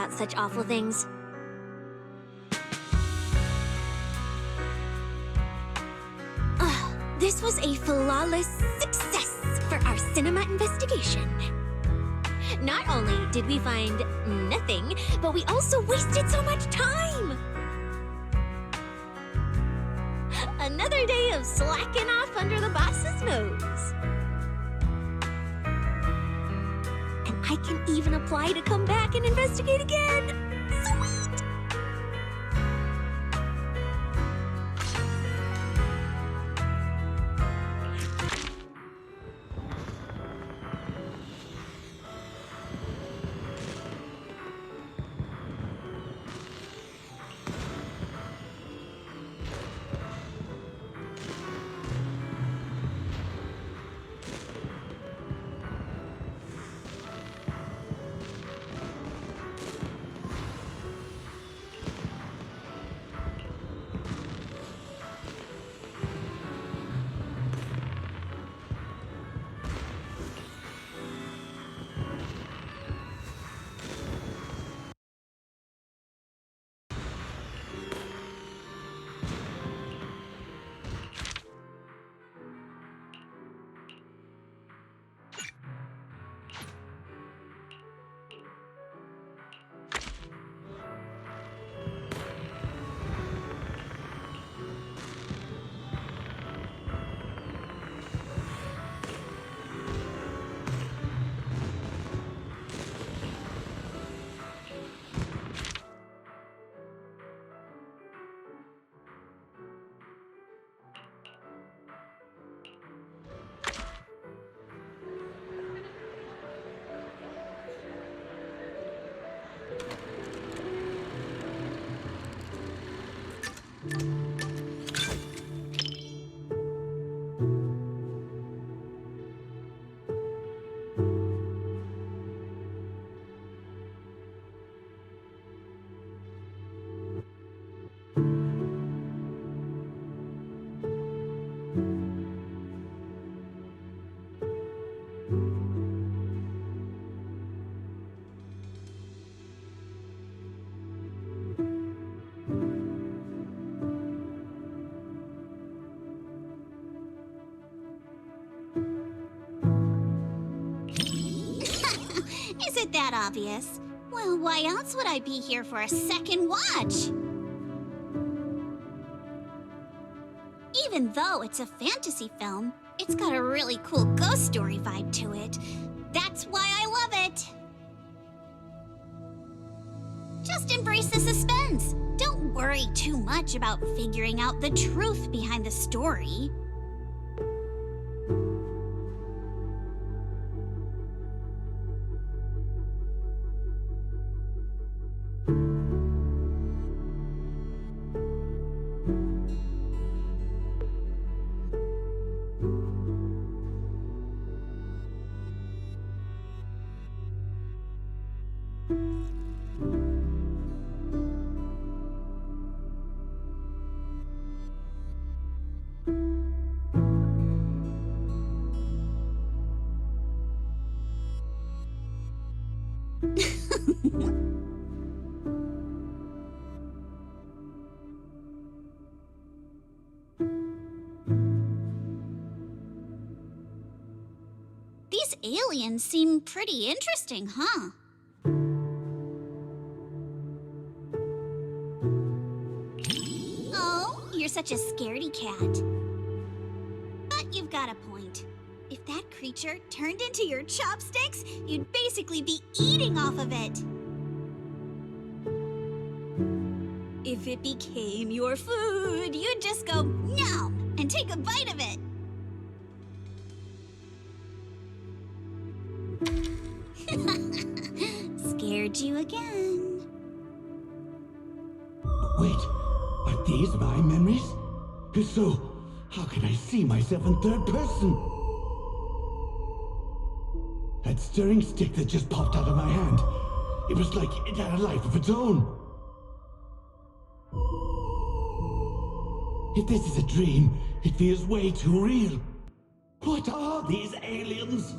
about such awful things. This was a flawless success for our cinema investigation. Not only did we find nothing, but we also wasted so much time! Another day of slacking off under the boss's nose. And I can even apply to come back and investigate again! Sweet! Is it that obvious? Well, why else would I be here for a second watch? Even though it's a fantasy film, it's got a really cool ghost story vibe to it. That's why I love it! Just embrace the suspense. Don't worry too much about figuring out the truth behind the story. These aliens seem pretty interesting, huh? Oh, you're such a scaredy cat. But you've got a point. If that creature turned into your chopsticks, you'd basically be eating off of it. If it became your food, you'd just go nom and take a bite of it. Scared you again. Wait, are these my memories? If so, how can I see myself in third person? That stirring stick that just popped out of my hand, it was like it had a life of its own. If this is a dream, it feels way too real. What are these aliens?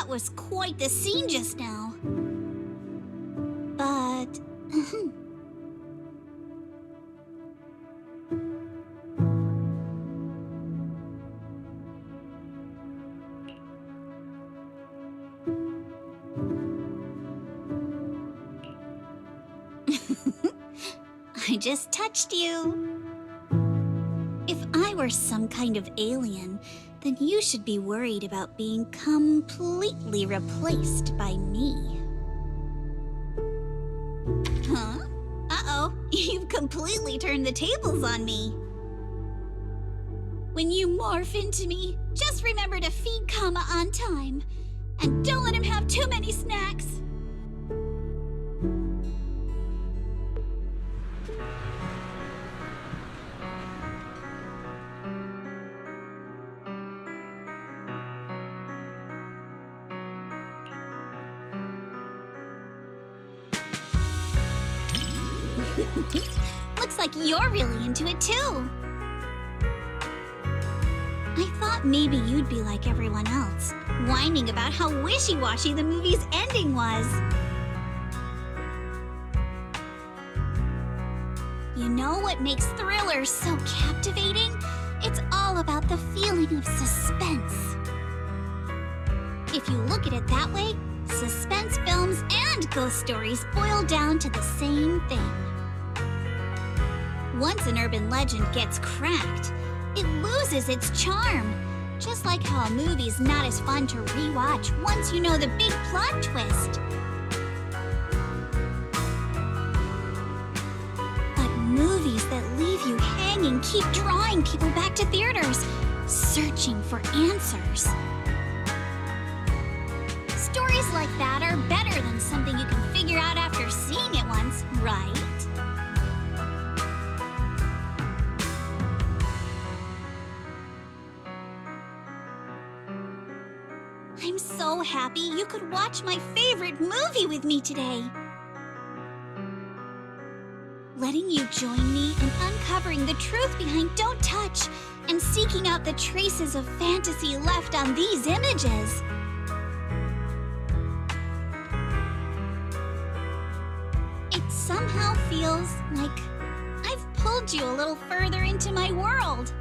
That was quite the scene just now. But... I just touched you. If I were some kind of alien, then you should be worried about being completely replaced by me. Huh? Uh-oh, you've completely turned the tables on me. When you morph into me, just remember to feed Kama on time. And don't let him have too many snacks. Looks like you're really into it too. I thought maybe you'd be like everyone else, whining about how wishy-washy the movie's ending was. You know what makes thrillers so captivating? It's all about the feeling of suspense. If you look at it that way, suspense films and ghost stories boil down to the same thing. Once an urban legend gets cracked, it loses its charm. Just like how a movie's not as fun to rewatch once you know the big plot twist. But movies that leave you hanging keep drawing people back to theaters, searching for answers. Stories like that are better than something you can figure out after seeing it once, right? I'm so happy you could watch my favorite movie with me today. Letting you join me in uncovering the truth behind Don't Touch and seeking out the traces of fantasy left on these images. It somehow feels like I've pulled you a little further into my world.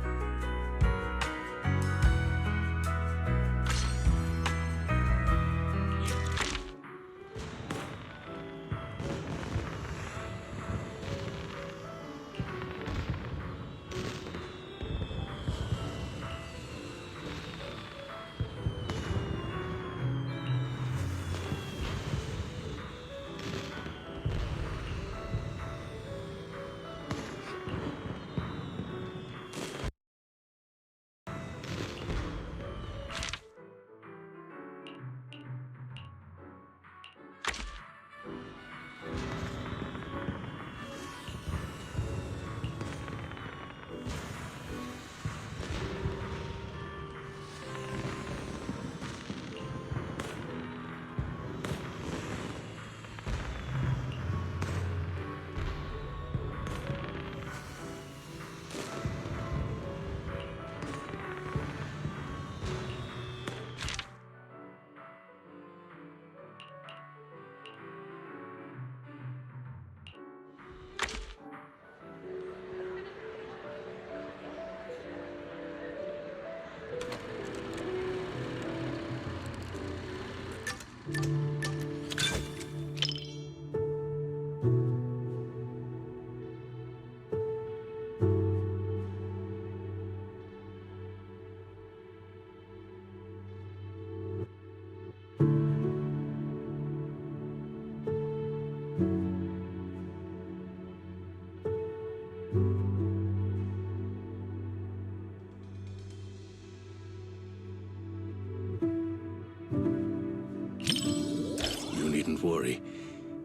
Needn't worry.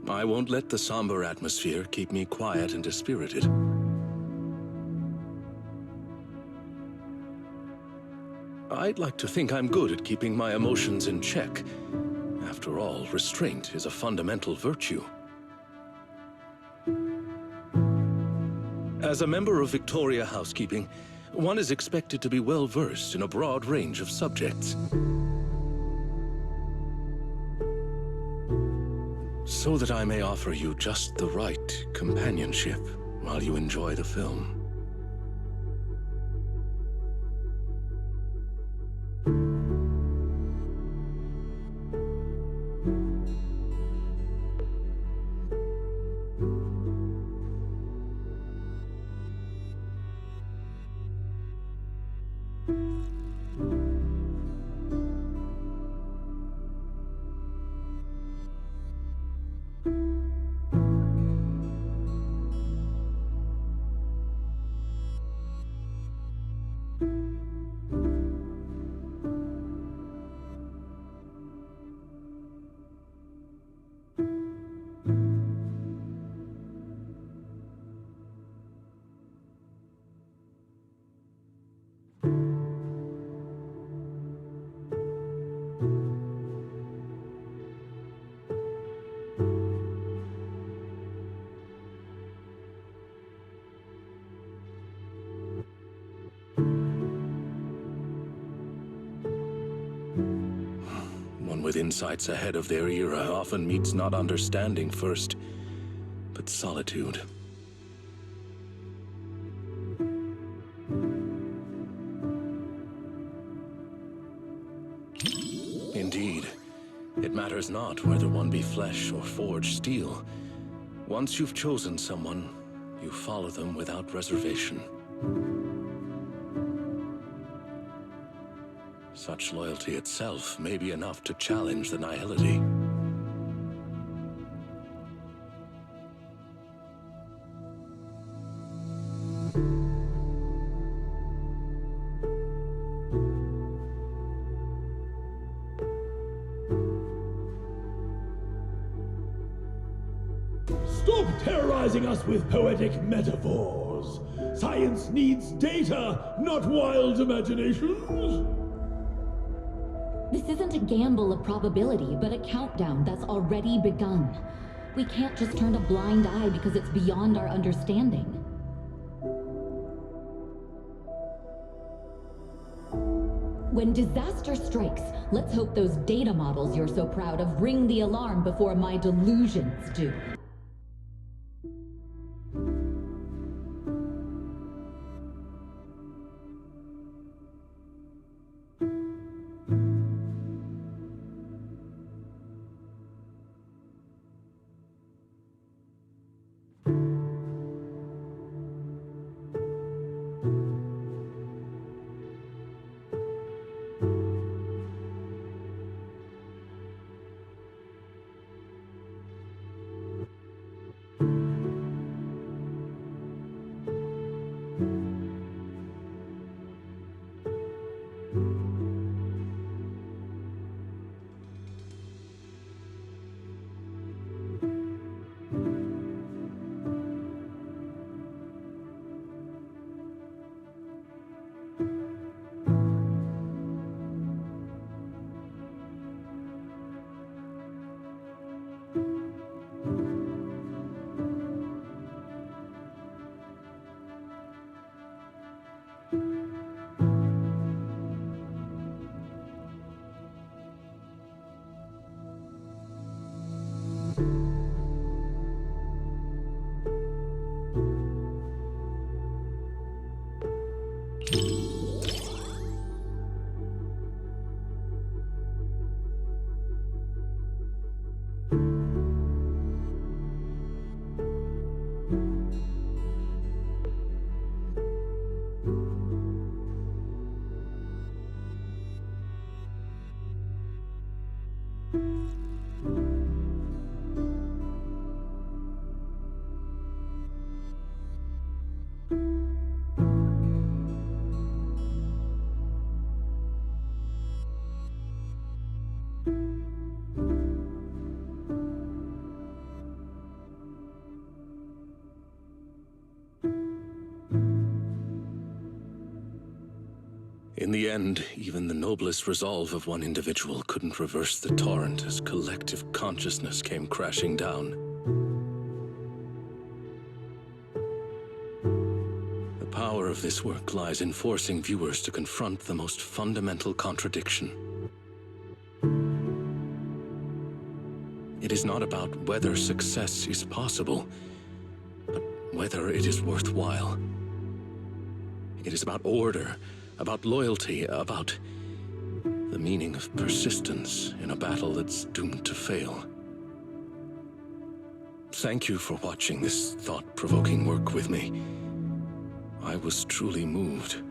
I won't let the somber atmosphere keep me quiet and dispirited. I'd like to think I'm good at keeping my emotions in check. After all, restraint is a fundamental virtue. As a member of Victoria Housekeeping, one is expected to be well-versed in a broad range of subjects. so that I may offer you just the right companionship while you enjoy the film. One with insights ahead of their era often meets not understanding first, but solitude. Indeed, it matters not whether one be flesh or forged steel. Once you've chosen someone, you follow them without reservation. Such loyalty itself may be enough to challenge the nihility. Stop terrorizing us with poetic metaphors. Science needs data, not wild imaginations. This isn't a gamble of probability, but a countdown that's already begun. We can't just turn a blind eye because it's beyond our understanding. When disaster strikes, let's hope those data models you're so proud of ring the alarm before my delusions do. In the end, even the noblest resolve of one individual couldn't reverse the torrent as collective consciousness came crashing down. The power of this work lies in forcing viewers to confront the most fundamental contradiction. It It is not about whether success is possible, but whether it is worthwhile. It is about order, about loyalty, about the meaning of persistence in a battle that's doomed to fail. Thank you for watching this thought-provoking work with me. I was truly moved.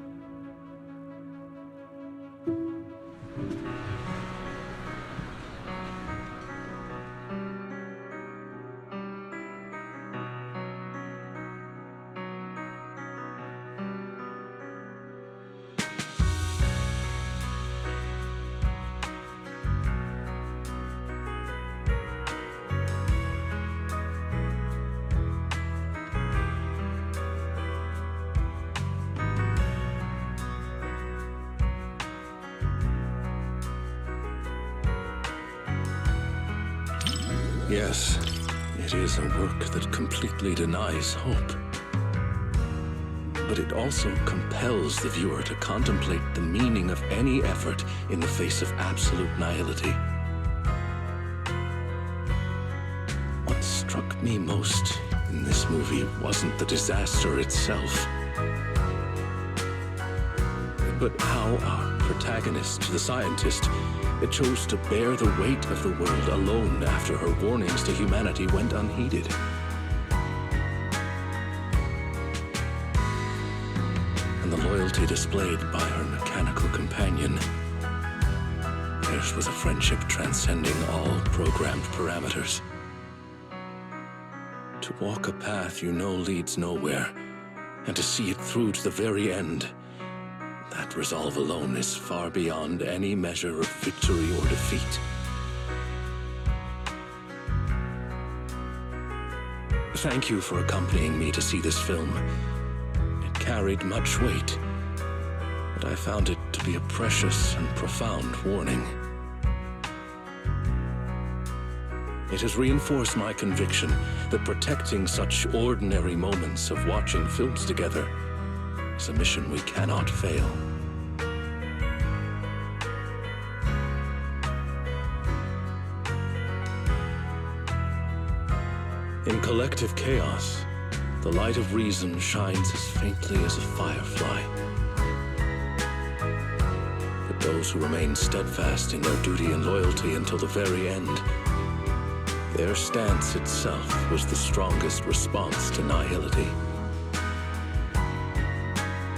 Yes, it is a work that completely denies hope. But it also compels the viewer to contemplate the meaning of any effort in the face of absolute nihility. What struck me most in this movie wasn't the disaster itself, but how our protagonist, the scientist, it chose to bear the weight of the world alone after her warnings to humanity went unheeded. And the loyalty displayed by her mechanical companion. Theirs was a friendship transcending all programmed parameters. To walk a path you know leads nowhere, and to see it through to the very end, that resolve alone is far beyond any measure of victory or defeat. Thank you for accompanying me to see this film. It carried much weight, but I found it to be a precious and profound warning. It has reinforced my conviction that protecting such ordinary moments of watching films together is a mission we cannot fail. In collective chaos, the light of reason shines as faintly as a firefly. But those who remain steadfast in their duty and loyalty until the very end, their stance itself was the strongest response to nihility.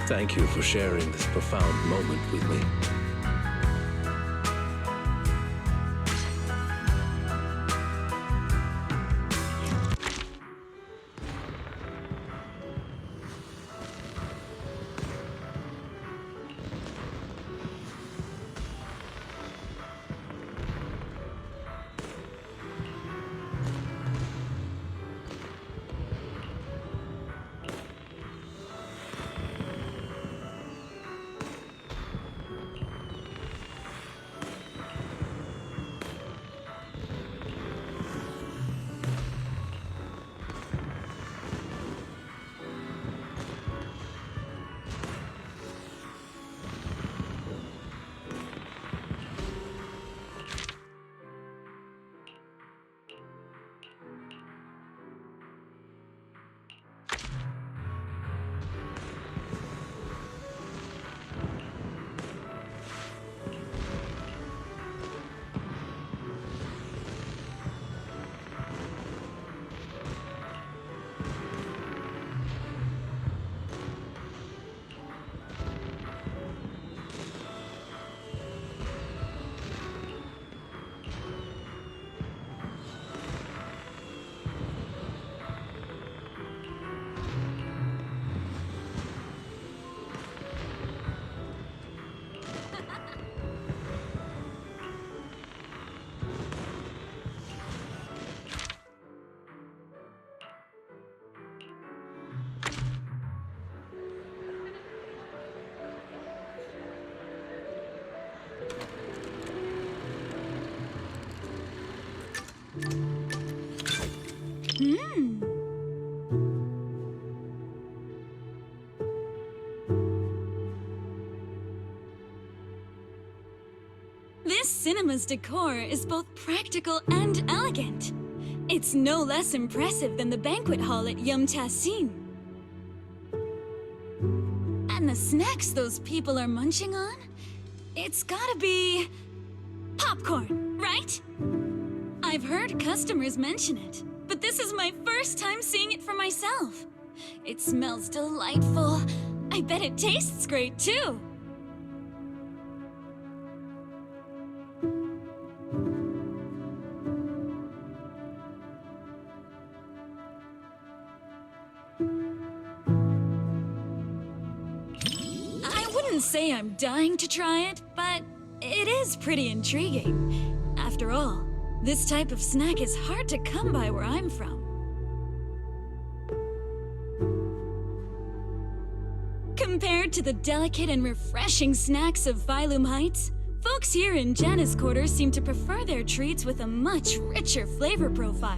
Thank you for sharing this profound moment with me. This cinema's decor is both practical and elegant. It's no less impressive than the banquet hall at Yum Tassin. And the snacks those people are munching on? It's gotta be... popcorn, right? I've heard customers mention it, but this is my first time seeing it for myself. It smells delightful. I bet it tastes great, too. I wouldn't say I'm dying to try it, but it is pretty intriguing. After all, this type of snack is hard to come by where I'm from. Compared to the delicate and refreshing snacks of Phylum Heights, folks here in Janus Quarters seem to prefer their treats with a much richer flavor profile.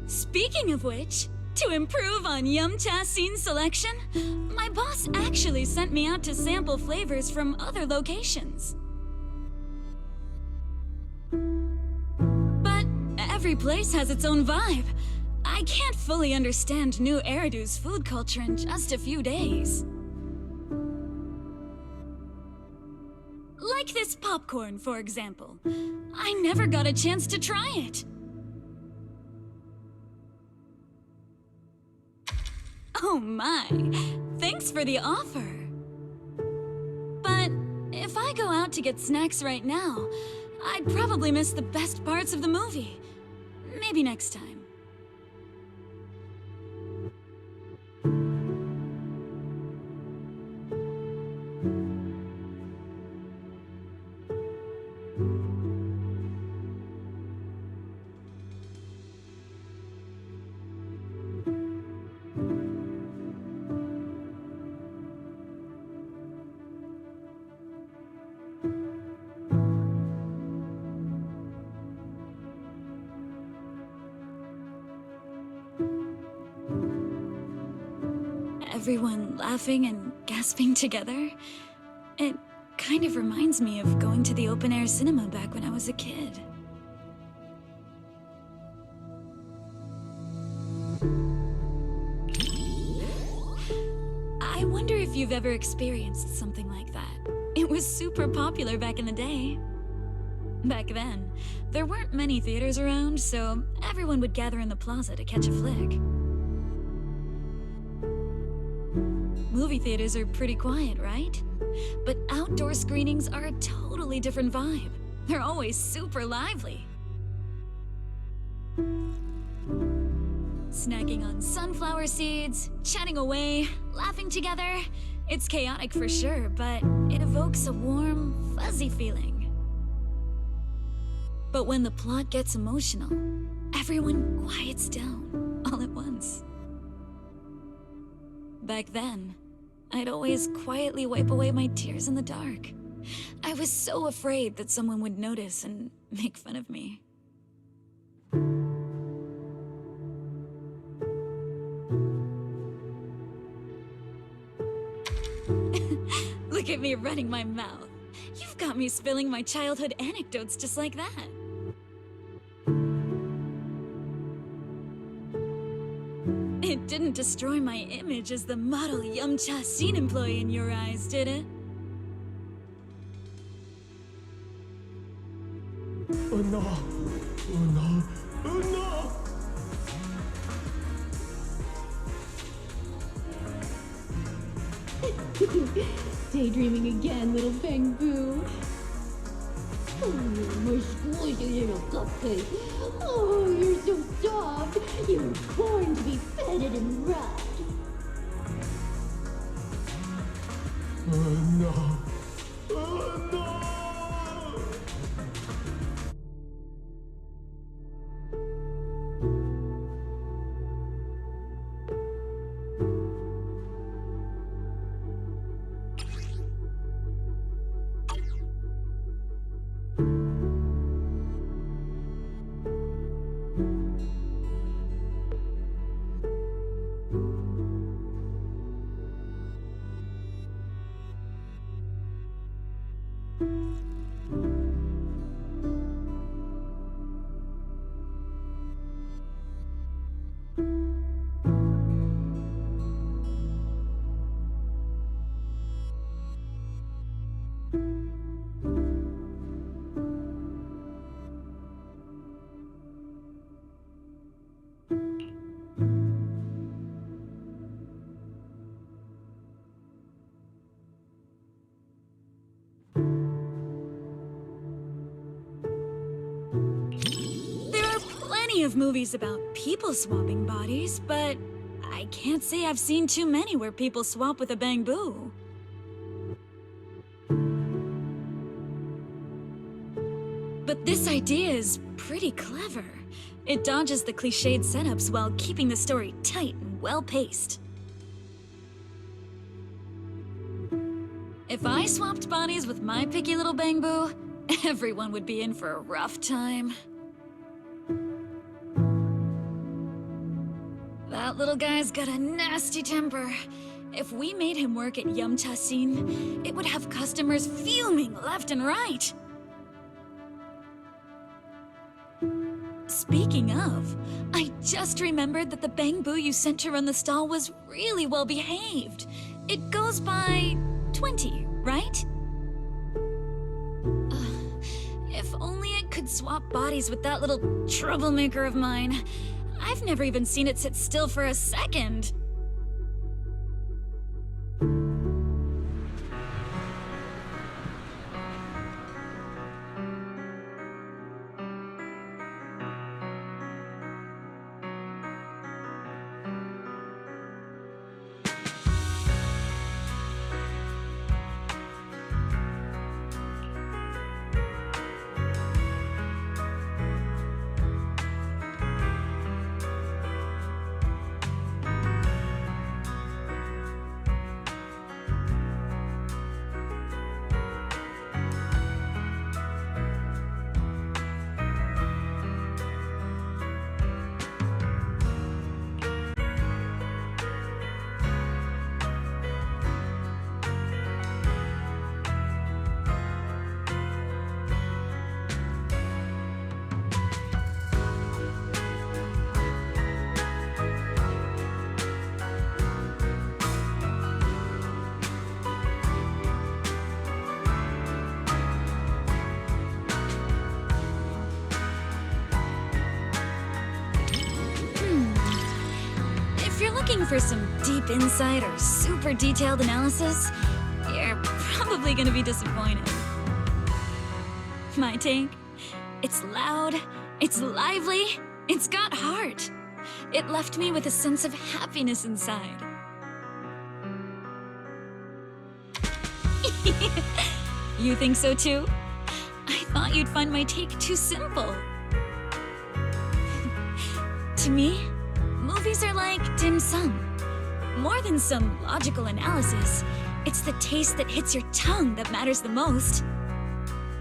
Speaking of which, to improve on Yum Tassin's selection, my boss actually sent me out to sample flavors from other locations. But every place has its own vibe. I can't fully understand New Eridu's food culture in just a few days. Like this popcorn, for example. I never got a chance to try it. Oh my, thanks for the offer. But if I go out to get snacks right now, I'd probably miss the best parts of the movie. Maybe next time. Everyone laughing and gasping together. It kind of reminds me of going to the open-air cinema back when I was a kid. I wonder if you've ever experienced something like that. It was super popular back in the day. Back then, there weren't many theaters around, so everyone would gather in the plaza to catch a flick. Movie theaters are pretty quiet, right? But outdoor screenings are a totally different vibe. They're always super lively. Snacking on sunflower seeds, chatting away, laughing together. It's chaotic for sure, but it evokes a warm, fuzzy feeling. But when the plot gets emotional, everyone quiets down all at once. Back then, I'd always quietly wipe away my tears in the dark. I was so afraid that someone would notice and make fun of me. Look at me running my mouth. You've got me spilling my childhood anecdotes just like that. It didn't destroy my image as the model Yum Tassin employee in your eyes, did it? Oh no! Oh no! Oh no! Daydreaming again, little Bangbu. Oh, my squishy little cupcake. Oh, you're so soft. You were born to be feted and rubbed. Oh no! Oh no! of movies about people swapping bodies, but I can't say I've seen too many where people swap with a bamboo. But this idea is pretty clever. It dodges the cliched setups while keeping the story tight and well-paced. If I swapped bodies with my picky little bamboo, everyone would be in for a rough time. That little guy's got a nasty temper. If we made him work at Yum Cha Sin, it would have customers fuming left and right. Speaking of, I just remembered that the bamboo you sent to run the stall was really well behaved. It goes by 20, right? If only it could swap bodies with that little troublemaker of mine. I've never even seen it sit still for a second. Looking for some deep insight or super detailed analysis, you're probably gonna be disappointed. My take? It's loud, it's lively, it's got heart. It left me with a sense of happiness inside. You think so too? I thought you'd find my take too simple. To me, movies are like dim sum. More than some logical analysis, it's the taste that hits your tongue that matters the most.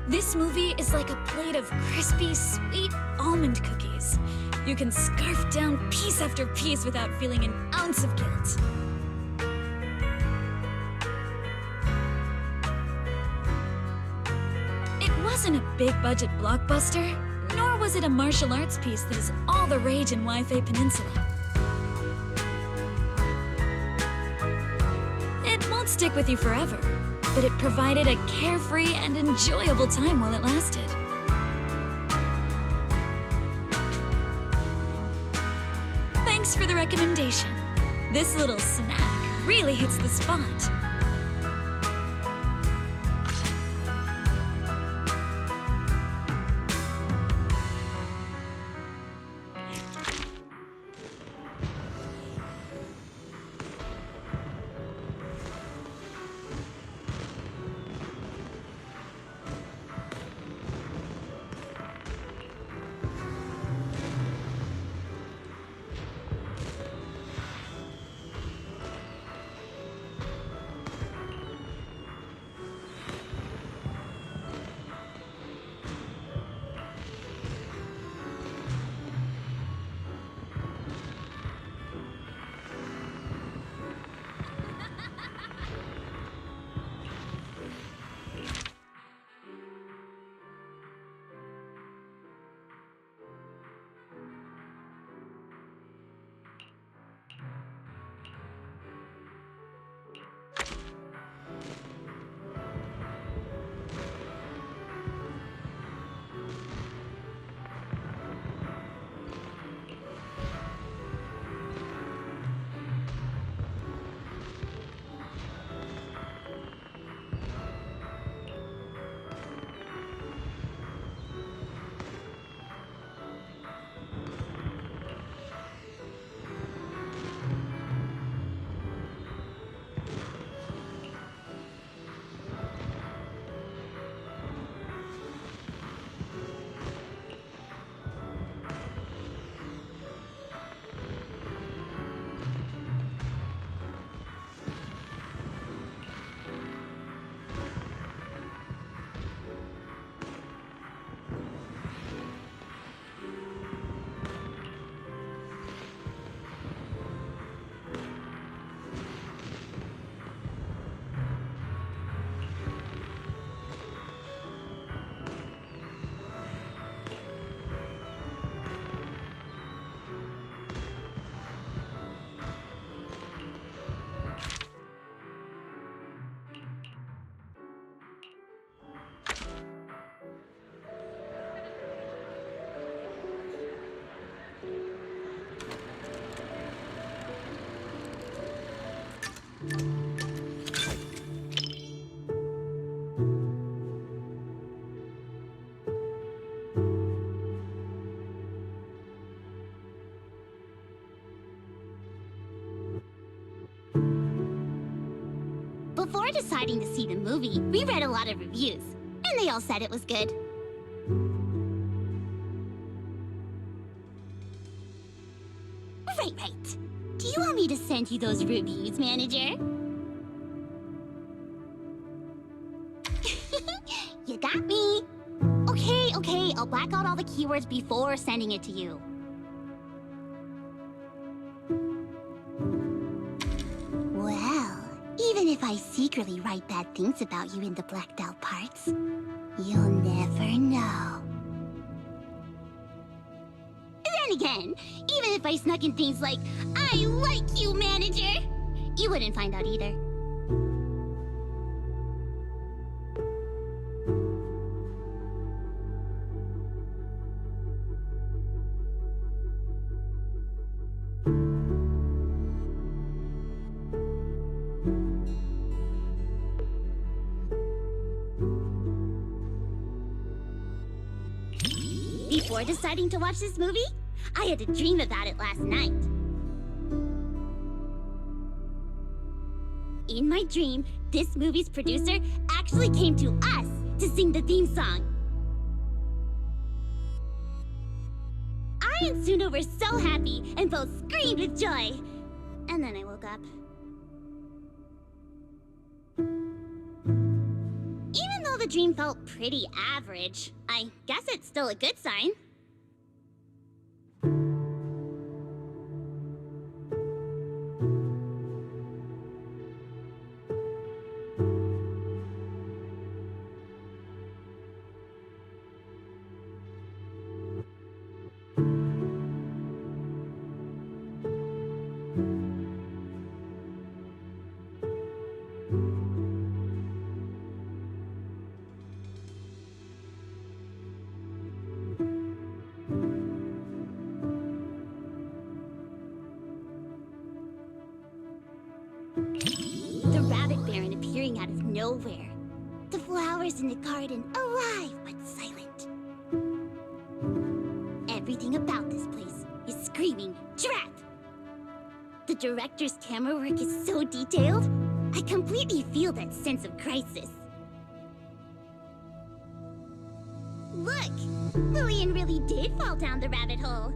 This movie is like a plate of crispy, sweet almond cookies. You can scarf down piece after piece without feeling an ounce of guilt. It wasn't a big-budget blockbuster, nor was it a martial arts piece that is all the rage in Wi-Fi Peninsula. It won't stick with you forever, but it provided a carefree and enjoyable time while it lasted. Thanks for the recommendation. This little snack really hits the spot. Before deciding to see the movie, we read a lot of reviews, and they all said it was good. Right. Do you want me to send you those reviews, manager? You got me. Okay, I'll black out all the keywords before sending it to you. Well, even if I secretly write bad things about you in the blacked out parts, you'll never know. Then again, even if I snuck in things like, I like you, manager, you wouldn't find out either. Before deciding to watch this movie, I had to dream about it last night. In my dream, this movie's producer actually came to us to sing the theme song. I and Suno were so happy and both screamed with joy. And then I woke up. Even though the dream felt pretty average, I guess it's still a good sign. The rabbit baron appearing out of nowhere. The flowers in the garden alive but silent. Everything about this place is screaming, trap! The director's camera work is so detailed, I completely feel that sense of crisis. Look! Lillian really did fall down the rabbit hole.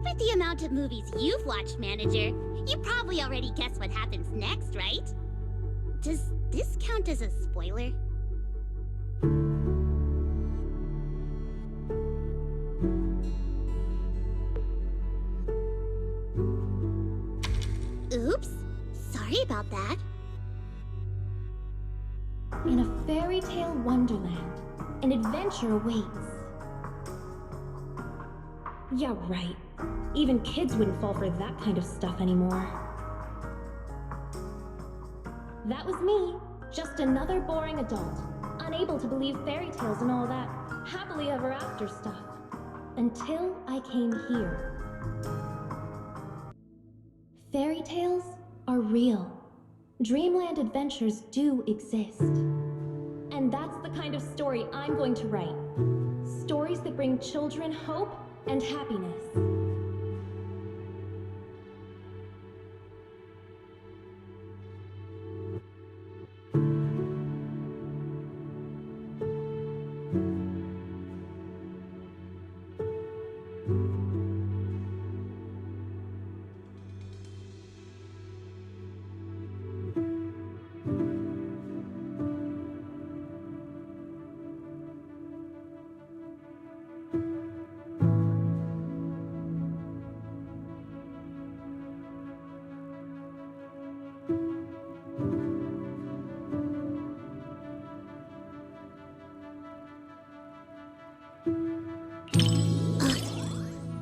With the amount of movies you've watched, manager, you probably already guessed what happens next, right? Does this count as a spoiler? Oops, sorry about that. In a fairy tale wonderland, an adventure awaits. Yeah, right. Even kids wouldn't fall for that kind of stuff anymore. That was me, just another boring adult, unable to believe fairy tales and all that happily ever after stuff. Until I came here. Fairy tales are real. Dreamland adventures do exist. And that's the kind of story I'm going to write. Stories that bring children hope and happiness.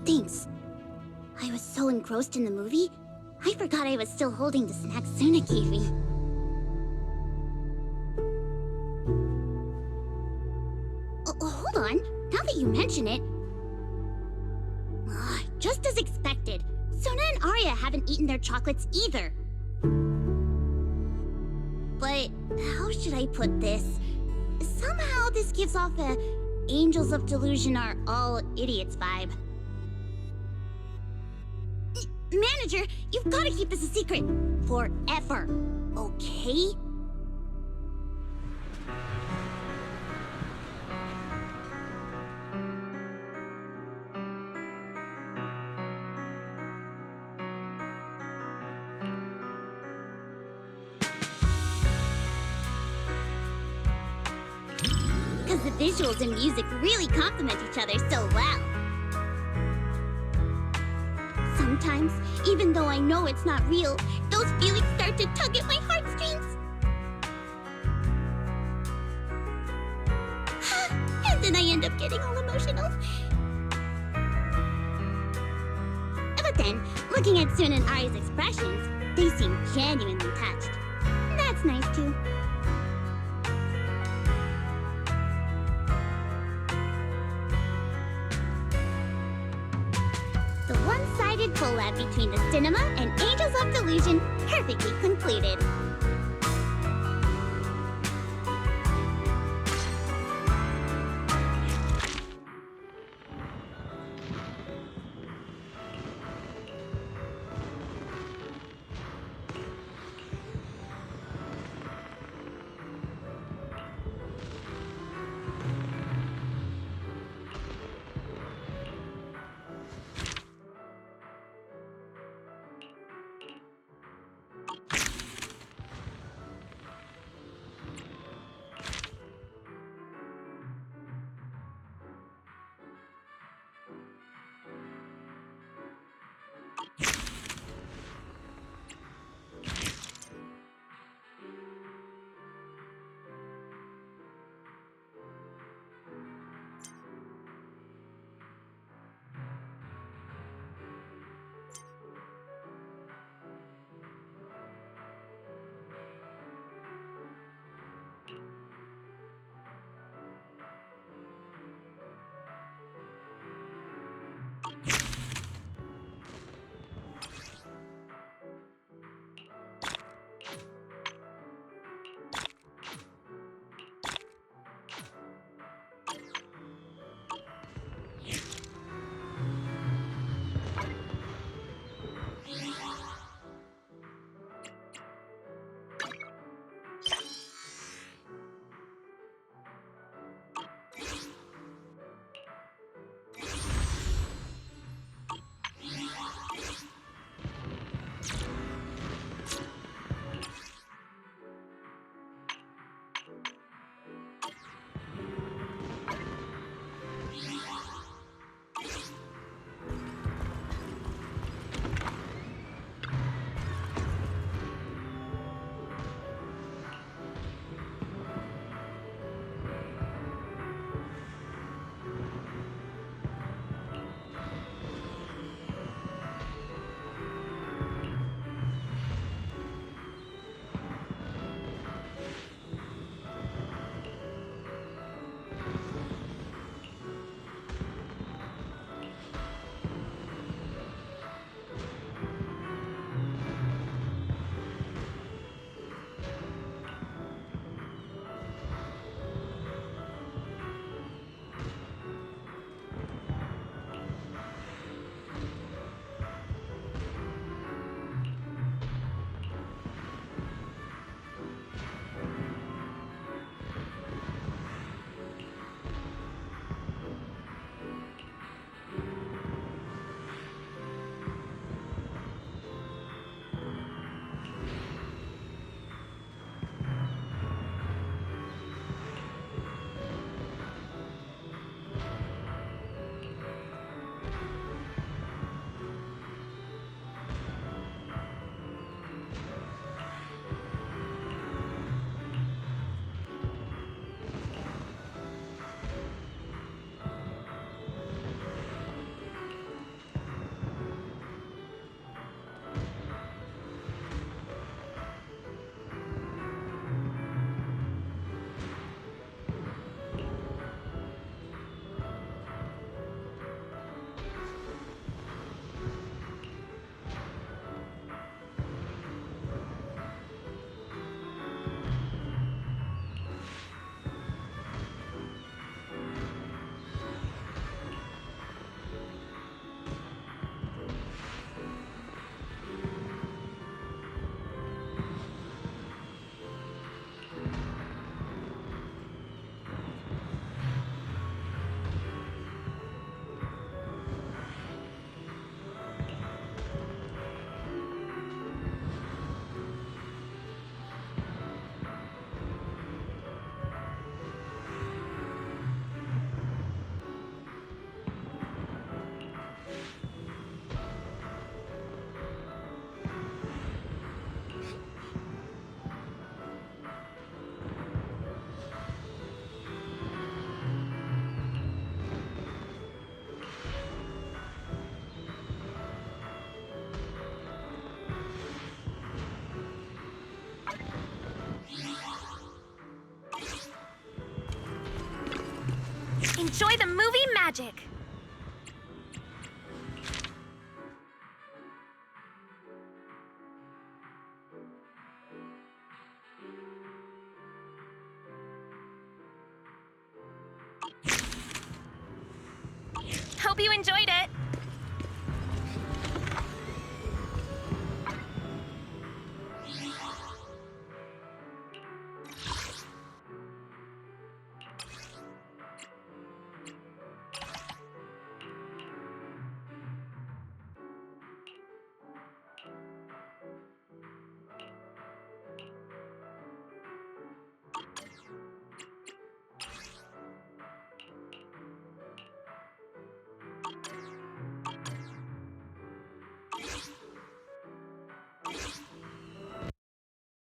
Thanks. I was so engrossed in the movie, I forgot I was still holding the snack Suna gave me. Hold on. Now that you mention it... just as expected, Sona and Arya haven't eaten their chocolates either. But how should I put this? Somehow this gives off a Angels of Delusion are all idiots vibe. Manager, you've got to keep this a secret. Forever. Okay? Because the visuals and music really complement each other so well. Sometimes, even though I know it's not real, those feelings start to tug at my heartstrings. And then I end up getting all emotional. But then, looking at Suna and Arya's expressions, they seem genuinely touched. That's nice too. The one-sided collab between the cinema and Angels of Delusion perfectly concluded. enjoy the movie magic. Hope you enjoyed it.